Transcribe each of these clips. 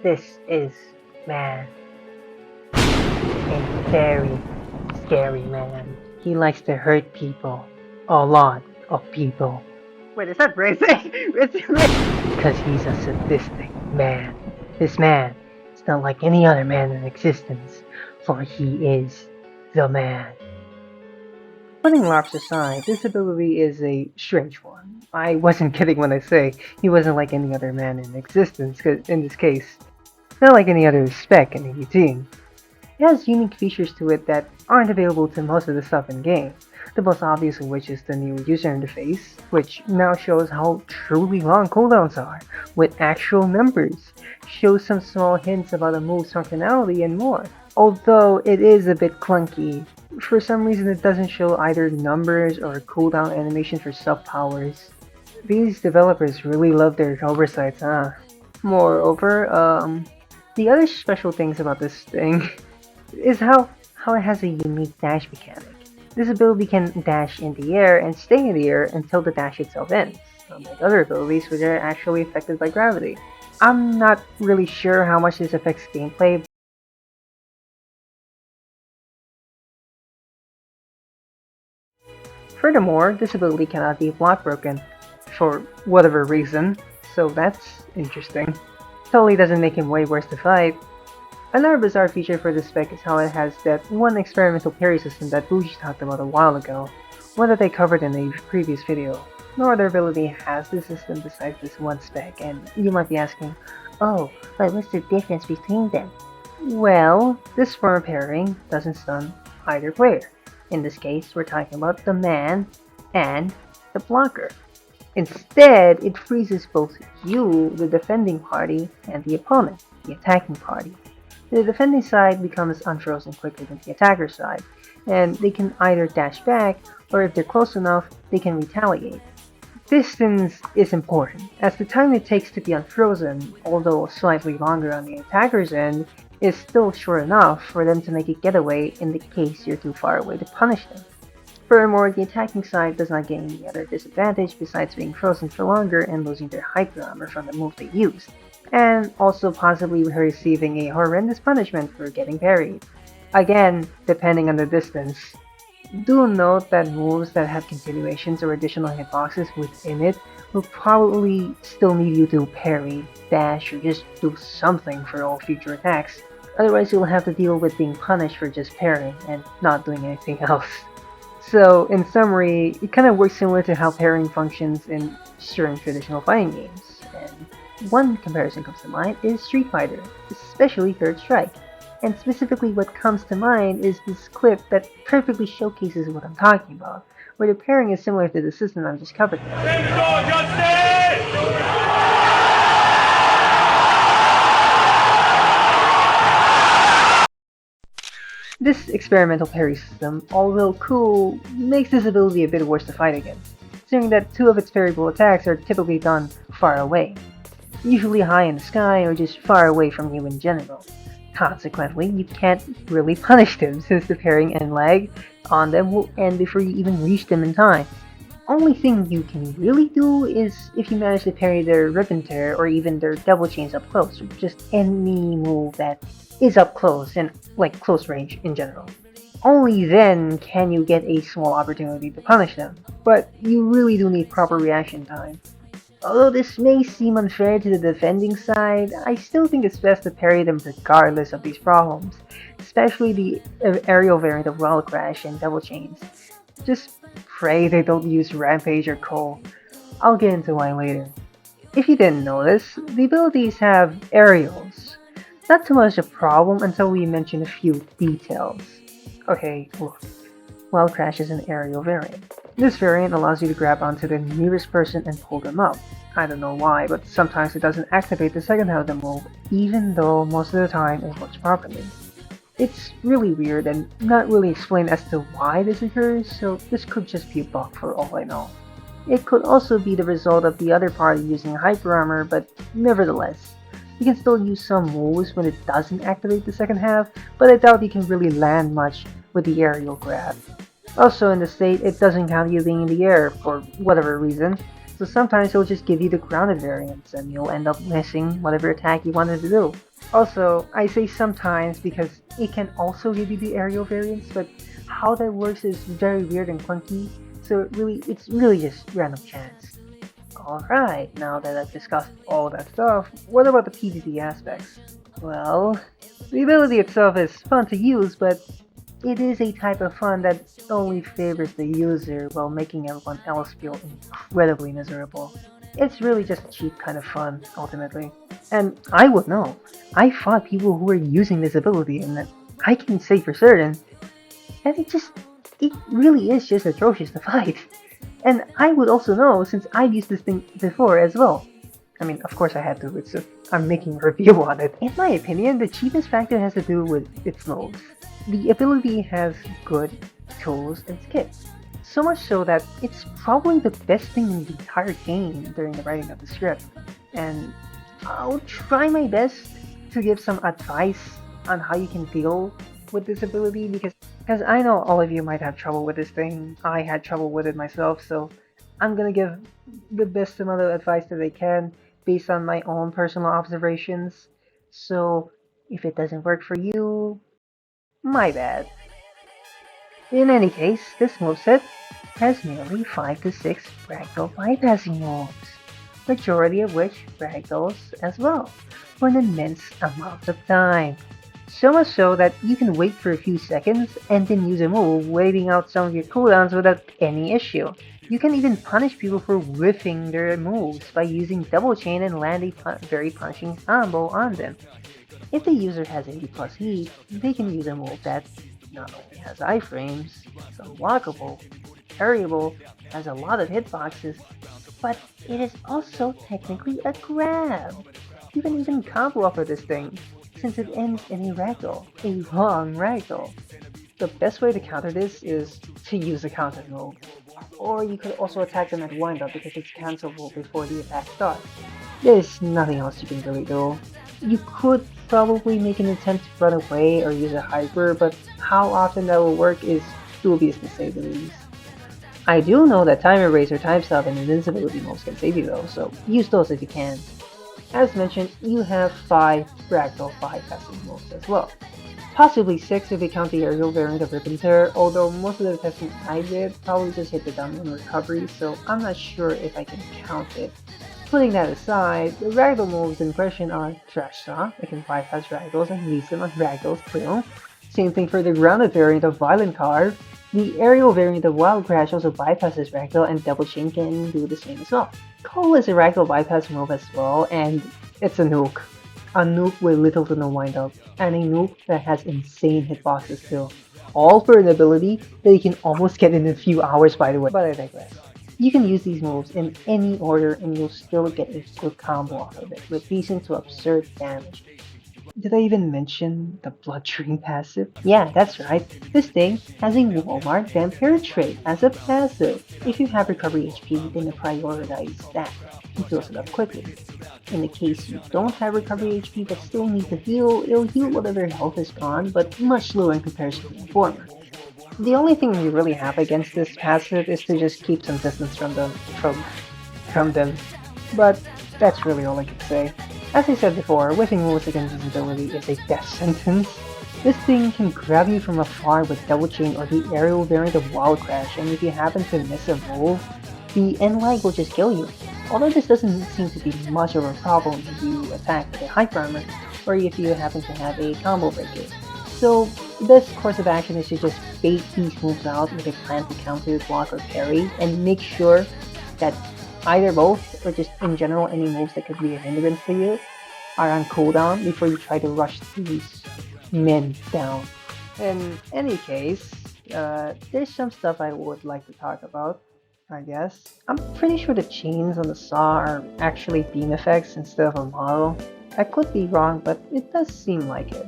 This is man. A very scary man. He likes to hurt people. A lot of people. Wait, is that racing? Because he's a sadistic man. This man is not like any other man in existence, for he is the man. Putting LARPs aside, this ability is a strange one. I wasn't kidding when I say he wasn't like any other man in existence, because in this case, not like any other spec in AUT. It has unique features to it that aren't available to most of the stuff in game, the most obvious of which is the new user interface, which now shows how truly long cooldowns are, with actual numbers, shows some small hints about the move's functionality and more. Although it is a bit clunky, for some reason it doesn't show either numbers or cooldown animation for sub-powers. These developers really love their oversights, huh? Moreover, the other special things about this thing is how it has a unique dash mechanic. This ability can dash in the air and stay in the air until the dash itself ends, unlike other abilities which are actually affected by gravity. I'm not really sure how much this affects gameplay. Furthermore, this ability cannot be block broken, for whatever reason, so that's interesting. Totally doesn't make him way worse to fight. Another bizarre feature for this spec is how it has that one experimental parry system that Bougie talked about a while ago, one that they covered in a previous video. No other ability has this system besides this one spec, and you might be asking, oh, but what's the difference between them? Well, this form of parrying doesn't stun either player. In this case, we're talking about the man and the blocker. Instead, it freezes both you, the defending party, and the opponent, the attacking party. The defending side becomes unfrozen quicker than the attacker side, and they can either dash back, or if they're close enough, they can retaliate. Distance is important, as the time it takes to be unfrozen, although slightly longer on the attacker's end, is still short enough for them to make a getaway in the case you're too far away to punish them. Furthermore, the attacking side does not gain any other disadvantage besides being frozen for longer and losing their hyper armor from the move they used, and also possibly receiving a horrendous punishment for getting parried. Again, depending on the distance. Do note that moves that have continuations or additional hitboxes within it will probably still need you to parry, dash, or just do something for all future attacks. Otherwise, you'll have to deal with being punished for just parrying and not doing anything else. So, in summary, it kind of works similar to how parrying functions in certain traditional fighting games, and one comparison comes to mind is Street Fighter, especially Third Strike. And specifically what comes to mind is this clip that perfectly showcases what I'm talking about, where the pairing is similar to the system I've just covered now. This experimental parry system, although cool, makes this ability a bit worse to fight against, considering that two of its parryable attacks are typically done far away, usually high in the sky or just far away from you in general. Consequently, you can't really punish them since the parrying and lag on them will end before you even reach them in time. Only thing you can really do is if you manage to parry their ribbon tear or even their double chains up close, or just any move that is up close and like close range in general. Only then can you get a small opportunity to punish them, but you really do need proper reaction time. Although this may seem unfair to the defending side, I still think it's best to parry them regardless of these problems, especially the aerial variant of Wild Crash and Double Chains. Just pray they don't use Rampage or Cole. I'll get into why later. If you didn't notice, the abilities have aerials. Not too much a problem until we mention a few details. Okay, look. Wild Crash is an aerial variant. This variant allows you to grab onto the nearest person and pull them up. I don't know why, but sometimes it doesn't activate the second half of the move, even though most of the time it works properly. It's really weird and not really explained as to why this occurs, so this could just be a bug for all I know. It could also be the result of the other party using hyper armor, but nevertheless, you can still use some moves when it doesn't activate the second half, but I doubt you can really land much with the aerial grab. Also in the state, it doesn't count you being in the air for whatever reason, so sometimes it'll just give you the grounded variants and you'll end up missing whatever attack you wanted to do. Also, I say sometimes because it can also give you the aerial variants, but how that works is very weird and clunky, so it's really just random chance. Alright, now that I've discussed all that stuff, what about the PvP aspects? Well, the ability itself is fun to use, but it is a type of fun that only favors the user while making everyone else feel incredibly miserable. It's really just a cheap kind of fun, ultimately. And I would know. I fought people who were using this ability, and I can say for certain, and it really is just atrocious to fight. And I would also know since I've used this thing before as well. I mean, of course I had to, so I'm making a review on it. In my opinion, the cheapest factor has to do with its modes. The ability has good tools and skills. So much so that it's probably the best thing in the entire game during the writing of the script. And I'll try my best to give some advice on how you can deal with this ability because I know all of you might have trouble with this thing. I had trouble with it myself, so I'm gonna give the best amount of advice that I can based on my own personal observations. So if it doesn't work for you, my bad. In any case, this moveset has nearly 5 to 6 ragdoll bypassing moves, majority of which ragdolls as well, for an immense amount of time. So much so that you can wait for a few seconds and then use a move, waiting out some of your cooldowns without any issue. You can even punish people for whiffing their moves by using double chain and land a very punishing combo on them. If the user has 80 plus heat, they can use a move that not only has iframes, is unlockable, parryable, has a lot of hitboxes, but it is also technically a grab. You can even combo off of this thing, since it ends in a ragdoll, a long ragdoll. The best way to counter this is to use a counter move. Or you could also attack them at windup because it's cancelable before the attack starts. There's nothing else you can really do. You could probably make an attempt to run away or use a hyper, but how often that will work is dubious to say the least. I do know that Time Erase or Time Stop and Invincibility moves can save you though, so use those if you can. As mentioned, you have 5 Ragdoll bypassing moves as well. Possibly 6 if you count the aerial variant of Rip and Tear, although most of the testing I did probably just hit the downwind recovery, so I'm not sure if I can count it. Putting that aside, the Ragdoll moves in question are Trash Saw, that can bypass Ragdolls and release them on Ragdolls too. Same thing for the grounded variant of Violent Carve. The aerial variant of Wild Crash also bypasses Ragdoll, and Double Chain can do the same as well. Call is a Ragdoll bypass move as well, and it's a nuke. A nuke with little to no wind up, and a nuke that has insane hitboxes too. All for an ability that you can almost get in a few hours, by the way, but I digress. You can use these moves in any order and you'll still get a good combo off of it with decent to absurd damage. Did I even mention the Blood Drain passive? Yeah, that's right. This thing has a Walmart Vampire trait as a passive. If you have recovery HP, then prioritize that. It fills it up quickly. In the case you don't have recovery HP but still need to heal, it'll heal whatever health is gone, but much slower in comparison to the former. The only thing you really have against this passive is to just keep some distance from them. But that's really all I can say. As I said before, whiffing moves against this ability is a death sentence. This thing can grab you from afar with Double Chain or the aerial variant of Wild Crash, and if you happen to miss a move, the end lag will just kill you. Although this doesn't seem to be much of a problem if you attack with a Hyper Armor, or if you happen to have a combo breaker. So the best course of action is to just bait these moves out with a plan to counter, block, or parry, and make sure that either both, or just in general any moves that could be a hindrance to you, are on cooldown before you try to rush these men down. In any case, there's some stuff I would like to talk about, I guess. I'm pretty sure the chains on the saw are actually beam effects instead of a model. I could be wrong, but it does seem like it.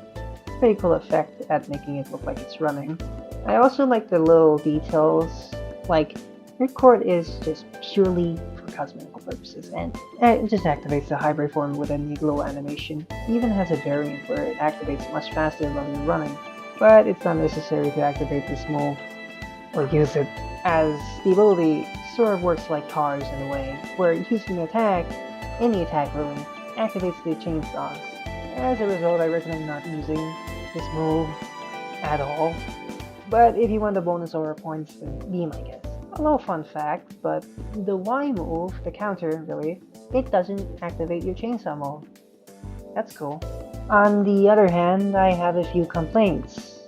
Pretty cool effect at making it look like it's running. I also like the little details, like Ripcord is just purely for cosmetical purposes, and it just activates the hybrid form with a neat little animation. It even has a variant where it activates much faster while you're running, but it's not necessary to activate this move or use it, as the ability sort of works like cars in a way, where using an attack, any attack really, activates the chainsaws, As a result, I recommend not using this move at all. But if you want the bonus aura points, then be my guest. A little fun fact, but the Y move, the counter really, it doesn't activate your chainsaw mode. That's cool. On the other hand, I have a few complaints.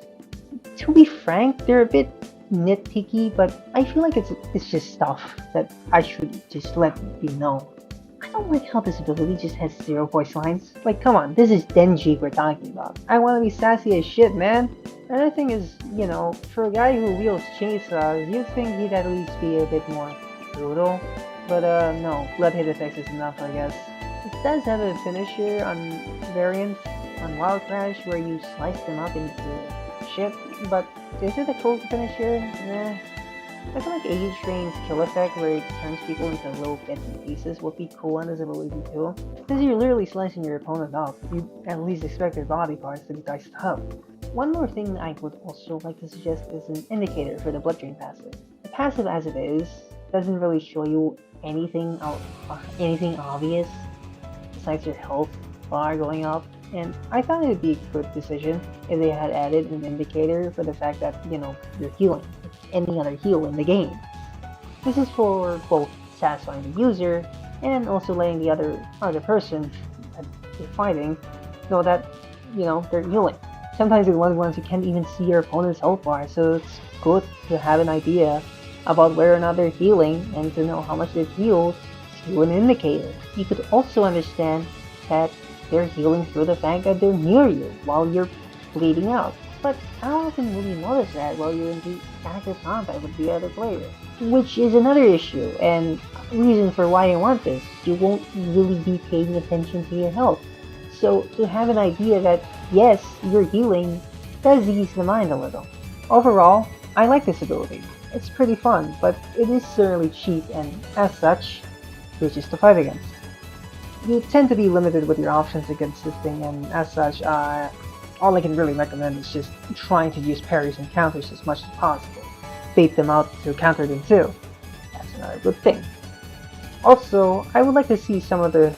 To be frank, they're a bit nitpicky, but I feel like it's just stuff that I should just let you know. I don't like how this ability just has 0 voice lines. Like, come on, this is Denji we're talking about. I want to be sassy as shit, man. Another thing is, you know, for a guy who wields chainsaws, you'd think he'd at least be a bit more brutal. But no, blood hit effects is enough, I guess. It does have a finisher on variant on Wild Crash where you slice them up into shit, but is it a cool finisher? Nah. I feel like AUT Train's kill effect where it turns people into little bits and pieces would be cool on this ability too. Because you're literally slicing your opponent up, you'd at least expect their body parts to be diced up. One more thing I would also like to suggest is an indicator for the blood drain passive. The passive as it is doesn't really show you anything obvious besides your health bar going up, and I thought it would be a good decision if they had added an indicator for the fact that, you know, you're healing any other heal in the game. This is for both satisfying the user and also letting the other person that you're fighting know that, you know, they're healing. Sometimes you're one of the ones who can't even see your opponent's health bar, so it's good to have an idea about whether or not they're healing and to know how much they've healed through an indicator. You could also understand that they're healing through the fact that they're near you while you're bleeding out. But I don't often really notice that while you're in the active combat with the other player. Which is another issue, and reason for why I want this. You won't really be paying attention to your health. So to have an idea that, yes, you're healing, does ease the mind a little. Overall, I like this ability. It's pretty fun, but it is certainly cheap and, as such, bitches to fight against. You tend to be limited with your options against this thing, and as such, all I can really recommend is just trying to use parries and counters as much as possible. Bait them out to counter them too. That's another good thing. Also, I would like to see some of the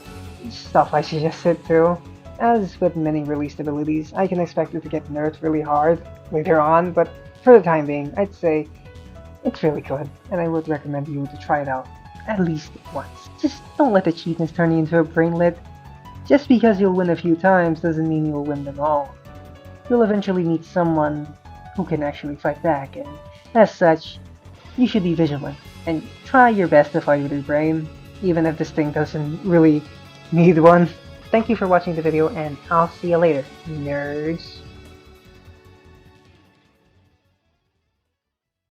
stuff I suggested too. As with many released abilities, I can expect it to get nerfed really hard later on, but for the time being, I'd say it's really good, and I would recommend you to try it out at least once. Just don't let the cheapness turn you into a brainlet. Just because you'll win a few times doesn't mean you'll win them all. You'll eventually meet someone who can actually fight back, and as such, you should be vigilant and try your best to fight with your brain, even if this thing doesn't really need one. Thank you for watching the video, and I'll see you later, nerds.